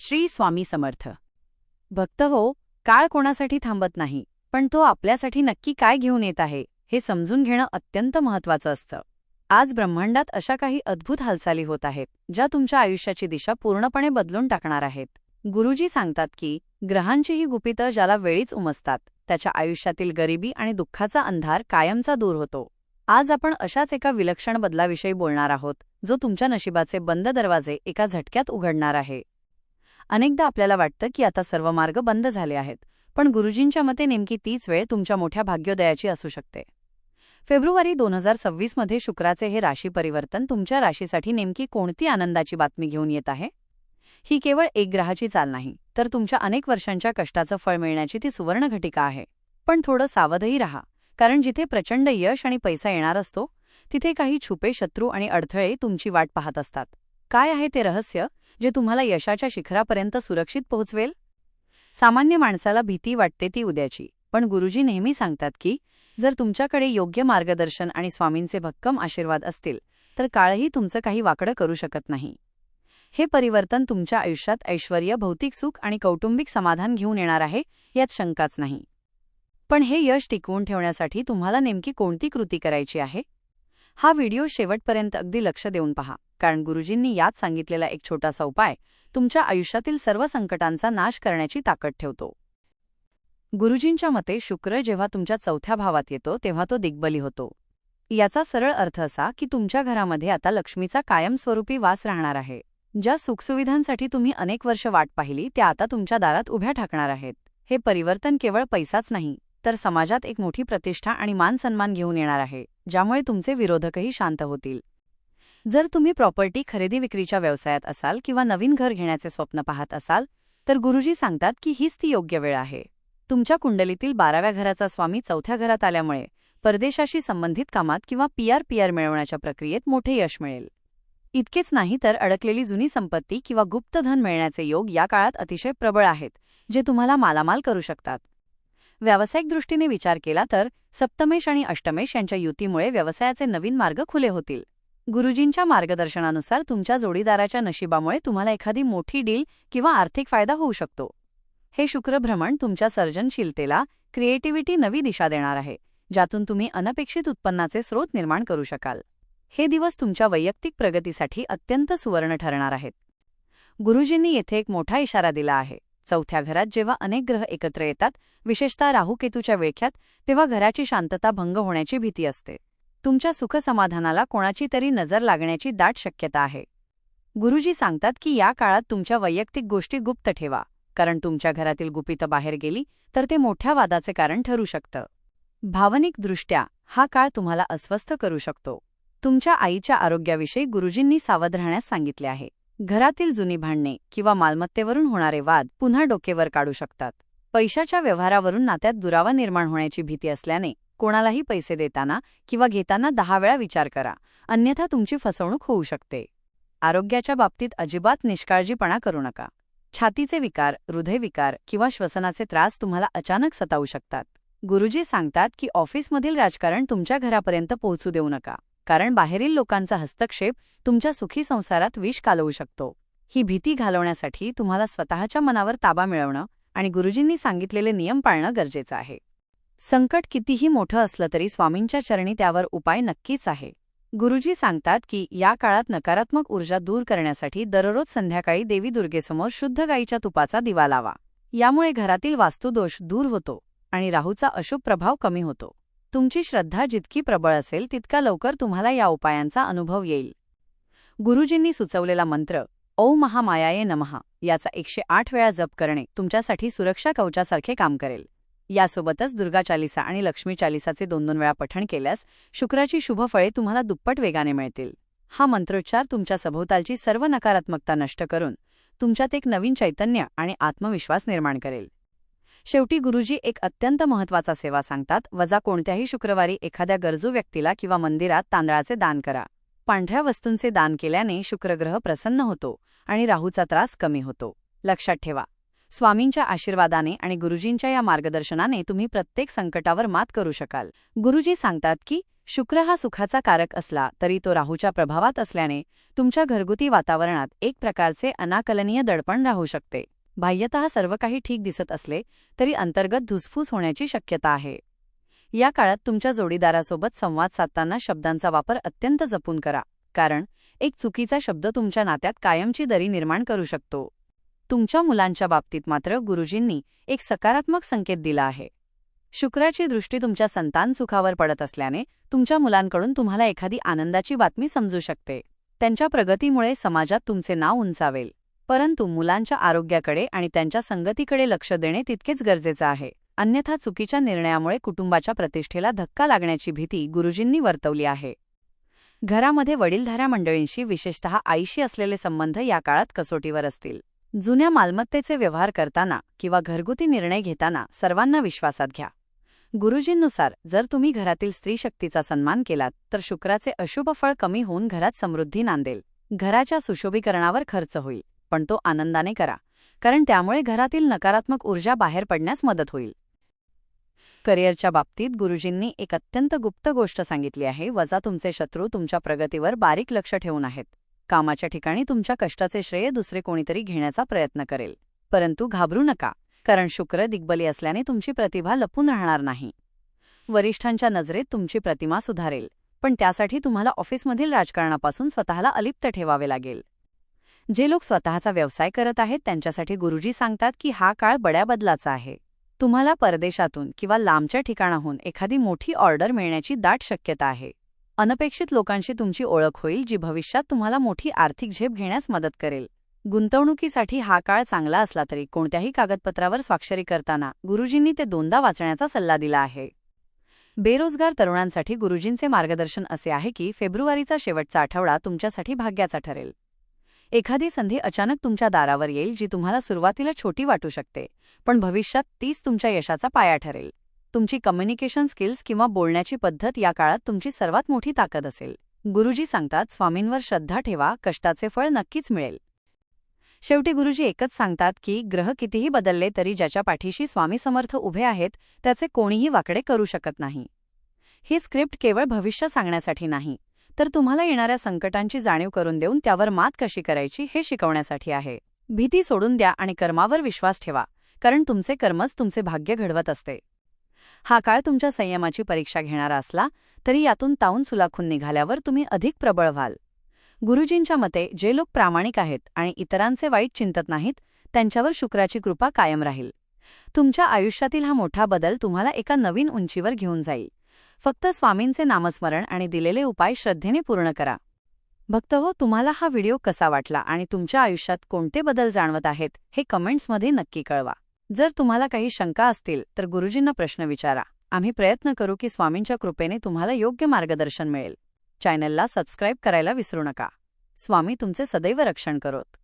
श्री स्वामी समर्थ. भक्त हो, काळ कोणासाठी थांबत नाही, पण तो आपल्यासाठी नक्की काय घेऊन येत आहे हे समजून घेणं अत्यंत महत्त्वाचं असतं. आज ब्रह्मांडात अशा काही अद्भुत हालचाली होत आहेत ज्या तुमच्या आयुष्याची दिशा पूर्णपणे बदलून टाकणार आहेत. गुरुजी सांगतात की ग्रहांची ही गुपितं ज्याला वेळीच उमजतात त्याच्या आयुष्यातील गरिबी आणि दुःखाचा अंधार कायमचा दूर होतो. आज आपण अशाच एका विलक्षण बदलाविषयी बोलणार आहोत जो तुमच्या नशिबाचे बंद दरवाजे एका झटक्यात उघडणार आहे. अनेकदा आपल्याला वाटतं की आता सर्व मार्ग बंद झाले आहेत, पण गुरुजींच्या मते नेमकी तीच वेळ तुमच्या मोठ्या भाग्योदयाची असू शकते. फेब्रुवारी 2026 मध्ये शुक्राचे हे राशी परिवर्तन तुमच्या राशीसाठी नेमकी कोणती आनंदाची बातमी घेऊन येत आहे? ही केवळ एक ग्रहाची चाल नाही, तर तुमच्या अनेक वर्षांच्या कष्टाचं फळ मिळण्याची ती सुवर्ण घटिका आहे. पण थोडं सावधही राहा, कारण जिथे प्रचंड यश आणि पैसा येणार असतो तिथे काही छुपे शत्रू आणि अडथळे तुमची वाट पाहत असतात. काय आहे ते रहस्य जे तुम्हाला यशाच्या शिखरापर्यंत सुरक्षित पोहोचवेल? सामान्य माणसाला भीती वाटते ती उद्याची, पण गुरुजी नेहमी सांगतात की जर तुमच्याकडे योग्य मार्गदर्शन आणि स्वामींचे भक्कम आशीर्वाद असतील तर काळही तुमचं काही वाकडं करू शकत नाही. हे परिवर्तन तुमच्या आयुष्यात ऐश्वर्य, भौतिक सुख आणि कौटुंबिक समाधान घेऊन येणार आहे, यात शंकाच नाही. पण हे यश टिकवून ठेवण्यासाठी तुम्हाला नेमकी कोणती कृती करायची आहे? हा व्हिडिओ शेवटपर्यंत अगदी लक्ष देऊन पहा, कारण गुरुजींनी यात सांगितलेला एक छोटासा उपाय तुमच्या आयुष्यातील सर्व संकटांचा नाश करण्याची ताकद ठेवतो. गुरुजींच्या मते शुक्र जेव्हा तुमच्या 4थ्या भावात येतो तेव्हा तो दिग्बली होतो. याचा सरळ अर्थ असा की तुमच्या घरामध्ये आता लक्ष्मीचा कायमस्वरूपी वास राहणार आहे. ज्या सुखसुविधांसाठी तुम्ही अनेक वर्ष वाट पाहिली त्या आता तुमच्या दारात उभ्या ठाकणार आहेत. हे परिवर्तन केवळ पैसाच नाही, तर समाजात एक मोठी प्रतिष्ठा आणि मान सन्मान घेऊन येणार आहे, ज्यामुळे तुमचे विरोधकही शांत होतील. जर तुम्ही प्रॉपर्टी खरेदी विक्रीच्या व्यवसायात असाल किंवा नवीन घर घेण्याचे स्वप्न पाहत असाल तर गुरुजी सांगतात की हीच ती योग्य वेळ आहे. तुमच्या कुंडलीतील 12व्या घराचा स्वामी 4थ्या घरात आल्यामुळे परदेशाशी संबंधित कामात किंवा पीआर मिळवण्याच्या प्रक्रियेत मोठे यश मिळेल. इतकेच नाही तर अडकलेली जुनी संपत्ती किंवा गुप्त धन मिळण्याचे योग या काळात अतिशय प्रबळ आहेत, जे तुम्हाला मालामाल करू शकतात. व्यावसायिक दृष्टीने विचार केला तर सप्तमेश आणि अष्टमेश यांच्या युतीमुळे व्यवसायाचे नवीन मार्ग खुले होतील. गुरुजींच्या मार्गदर्शनानुसार तुमच्या जोडीदाराच्या नशिबामुळे तुम्हाला एखादी मोठी डील किंवा आर्थिक फायदा होऊ शकतो. हे शुक्रभ्रमण तुमच्या सर्जनशीलतेला, क्रिएटिव्हिटी नवी दिशा देणार आहे, ज्यातून तुम्ही अनपेक्षित उत्पन्नाचे स्रोत निर्माण करू शकाल. हे दिवस तुमच्या वैयक्तिक प्रगतीसाठी अत्यंत सुवर्ण ठरणार आहेत. गुरुजींनी येथे एक मोठा इशारा दिला आहे. 4थ्या घरात जेव्हा अनेक ग्रह एकत्र येतात, विशेषतः राहू-केतूच्या वेळख्यात, तेव्हा घराची शांतता भंग होण्याची भीती असते. तुमच्या सुखसमाधानाला कोणाची तरी नजर लागण्याची दाट शक्यता आहे. गुरुजी सांगतात की या काळात तुमच्या वैयक्तिक गोष्टी गुप्त ठेवा, कारण तुमच्या घरातील गुपितं बाहेर गेली तर ते मोठ्या वादाचे कारण ठरू शकतं. भावनिकदृष्ट्या हा काळ तुम्हाला अस्वस्थ करू शकतो. तुमच्या आईच्या आरोग्याविषयी गुरुजींनी सावध राहण्यास सांगितले आहे. घरातील जुनी भांडणे किंवा मालमत्तेवरून होणारे वाद पुन्हा डोकेवर काढू शकतात. पैशाच्या व्यवहारावरून नात्यात दुरावा निर्माण होण्याची भीती असल्याने कोणालाही पैसे देताना किंवा घेताना 10 वेळा विचार करा, अन्यथा तुमची फसवणूक होऊ शकते. आरोग्याच्या बाबतीत अजिबात निष्काळजीपणा करू नका. छातीचे विकार, हृदयविकार किंवा श्वसनाचे त्रास तुम्हाला अचानक सतावू शकतात. गुरुजी सांगतात की ऑफिसमधील राजकारण तुमच्या घरापर्यंत पोहोचू देऊ नका, कारण बाहेरील लोकांचा हस्तक्षेप तुमच्या सुखी संसारात विष कालवू शकतो. ही भीती घालवण्यासाठी तुम्हाला स्वतःच्या मनावर ताबा मिळवणं आणि गुरुजींनी सांगितलेले नियम पाळणं गरजेचं आहे. संकट कितीही मोठं असलं तरी स्वामींच्या चरणी त्यावर उपाय नक्कीच आहे. गुरुजी सांगतात की या काळात नकारात्मक ऊर्जा दूर करण्यासाठी दररोज संध्याकाळी देवी दुर्गेसमोर शुद्ध गाईच्या तुपाचा दिवा लावा. यामुळे घरातील वास्तुदोष दूर होतो आणि राहूचा अशुभ प्रभाव कमी होतो. तुमची श्रद्धा जितकी प्रबळ असेल तितका लवकर तुम्हाला या उपायांचा अनुभव येईल. गुरुजींनी सुचवलेला मंत्र ओम महामायाये नमः याचा 108 वेळा जप करणे तुमच्यासाठी सुरक्षा कवचासारखे काम करेल. यासोबतच दुर्गा चालिसा आणि लक्ष्मी चालिसाचे 2-2 वेळा पठण केल्यास शुक्राची शुभ फळे तुम्हाला दुप्पट वेगाने मिळतील. हा मंत्रोच्चार तुमच्या सभोवतालची सर्व नकारात्मकता नष्ट करून तुमच्यात एक नवीन चैतन्य आणि आत्मविश्वास निर्माण करेल. शेवटी गुरुजी एक अत्यंत महत्त्वाचा सेवा सांगतात. कोणत्याही शुक्रवारी एखाद्या गरजू व्यक्तीला किंवा मंदिरात तांदळाचे दान करा. पांढऱ्या वस्तूंचे दान केल्याने शुक्रग्रह प्रसन्न होतो आणि राहूचा त्रास कमी होतो. लक्षात ठेवा, स्वामींच्या आशीर्वादाने आणि गुरुजींच्या या मार्गदर्शनाने तुम्ही प्रत्येक संकटावर मात करू शकाल. गुरुजी सांगतात की शुक्र हा सुखाचा कारक असला तरी तो राहूच्या प्रभावात असल्याने तुमच्या घरगुती वातावरणात एक प्रकारचे अनाकलनीय दडपण राहू शकते. बाह्यतः सर्व काही ठीक दिसत असले तरी अंतर्गत धुसफूस होण्याची शक्यता आहे. या काळात तुमच्या जोडीदारासोबत संवाद साधताना शब्दांचा वापर अत्यंत जपून करा, कारण एक चुकीचा शब्द तुमच्या नात्यात कायमची दरी निर्माण करू शकतो. तुमच्या मुलांच्या बाबतीत मात्र गुरुजींनी एक सकारात्मक संकेत दिला आहे. शुक्राची दृष्टी तुमच्या संतान सुखावर पडत असल्याने तुमच्या मुलांकडून तुम्हाला एखादी आनंदाची बातमी समजू शकते. त्यांच्या प्रगतीमुळे समाजात तुमचे नाव उंचावेल. परंतु मुलांच्या आरोग्याकडे आणि त्यांच्या संगतीकडे लक्ष देणे तितकेच गरजेचे आहे. अन्यथा चुकीच्या निर्णयामुळे कुटुंबाच्या प्रतिष्ठेला धक्का लागण्याची भीती गुरुजींनी वर्तवली आहे. घरामध्ये वडीलधाऱ्या मंडळींशी, विशेषतः आईशी असलेले संबंध या काळात कसोटीवर असतील. जुन्या मालमत्तेचे व्यवहार करताना किंवा घरगुती निर्णय घेताना सर्वांना विश्वासात घ्या. गुरुजींनुसार जर तुम्ही घरातील स्त्री शक्तीचा सन्मान केलात तर शुक्राचे अशुभ फळ कमी होऊन घरात समृद्धी नांदेल. घराच्या सुशोभीकरणावर खर्च होईल, पण तो आनंदाने करा, कारण त्यामुळे घरातील नकारात्मक ऊर्जा बाहेर पडण्यास मदत होईल. करिअरच्या बाबतीत गुरुजींनी एक अत्यंत गुप्त गोष्ट सांगितली आहे. वजा तुमचे शत्रू तुमच्या प्रगतीवर बारीक लक्ष ठेवून आहेत. कामाच्या ठिकाणी तुमच्या कष्टाचे श्रेय दुसरे कोणीतरी घेण्याचा प्रयत्न करेल. परंतु घाबरू नका, कारण शुक्र दिग्बली असल्याने तुमची प्रतिभा लपून राहणार नाही. वरिष्ठांच्या नजरेत तुमची प्रतिमा सुधारेल, पण त्यासाठी तुम्हाला ऑफिसमधील राजकारणापासून स्वतःला अलिप्त ठेवावे लागेल. जे लोक स्वतःचा व्यवसाय करत आहेत त्यांच्यासाठी गुरुजी सांगतात की हा काळ बड्या बदलाचा आहे. तुम्हाला परदेशातून किंवा लांबच्या ठिकाणाहून एखादी मोठी ऑर्डर मिळण्याची दाट शक्यता आहे. अनपेक्षित लोकांशी तुमची ओळख होईल, जी भविष्यात तुम्हाला मोठी आर्थिक झेप घेण्यास मदत करेल. गुंतवणुकीसाठी हा काळ चांगला असला तरी कोणत्याही कागदपत्रावर स्वाक्षरी करताना गुरुजींनी ते दोनदा वाचण्याचा सल्ला दिला आहे. बेरोजगार तरुणांसाठी गुरुजींचे मार्गदर्शन असे आहे की फेब्रुवारीचा शेवटचा आठवडा तुमच्यासाठी भाग्याचा ठरेल. एखादी संधी अचानक तुमच्या दारावर येईल, जी तुम्हाला सुरुवातीला छोटी वाटू शकते, पण भविष्यात तीच तुमच्या यशाचा पाया ठरेल. तुमची कम्युनिकेशन स्किल्स किंवा बोलण्याची पद्धत या काळात तुमची सर्वात मोठी ताकद असेल. गुरुजी सांगतात, स्वामींवर श्रद्धा ठेवा, कष्टाचे फळ नक्कीच मिळेल. शेवटी गुरुजी एकच सांगतात की ग्रह कितीही बदलले तरी ज्याच्या पाठीशी स्वामी समर्थ उभे आहेत त्याचे कोणीही वाकडे करू शकत नाही. ही स्क्रिप्ट केवळ भविष्य सांगण्यासाठी नाही, तर तुम्हाला येणाऱ्या संकटांची जाणीव करून देऊन त्यावर मात कशी करायची हे शिकवण्यासाठी आहे. भीती सोडून द्या आणि कर्मावर विश्वास ठेवा, कारण तुमचे कर्मच तुमचे भाग्य घडवत असते. हा काळ तुमच्या संयमाची परीक्षा घेणारा असला तरी यातून तावून सुलाखून निघाल्यावर तुम्ही अधिक प्रबळ व्हाल. गुरुजींच्या मते जे लोक प्रामाणिक आहेत आणि इतरांचे वाईट चिंतत नाहीत त्यांच्यावर शुक्राची कृपा कायम राहील. तुमच्या आयुष्यातील हा मोठा बदल तुम्हाला एका नवीन उंचीवर घेऊन जाईल. फक्त स्वामींचे नामस्मरण आणि दिलेले उपाय श्रद्धेने पूर्ण करा. भक्तहो, तुम्हाला हा व्हिडिओ कसा वाटला आणि तुमच्या आयुष्यात कोणते बदल जाणवत आहेत हे कमेंट्समध्ये नक्की कळवा. जर तुम्हाला काही शंका असतील तर गुरुजींना प्रश्न विचारा. आम्ही प्रयत्न करू की स्वामींच्या कृपेने तुम्हाला योग्य मार्गदर्शन मिळेल. चॅनलला सबस्क्राईब करायला विसरू नका. स्वामी तुमचे सदैव रक्षण करोत.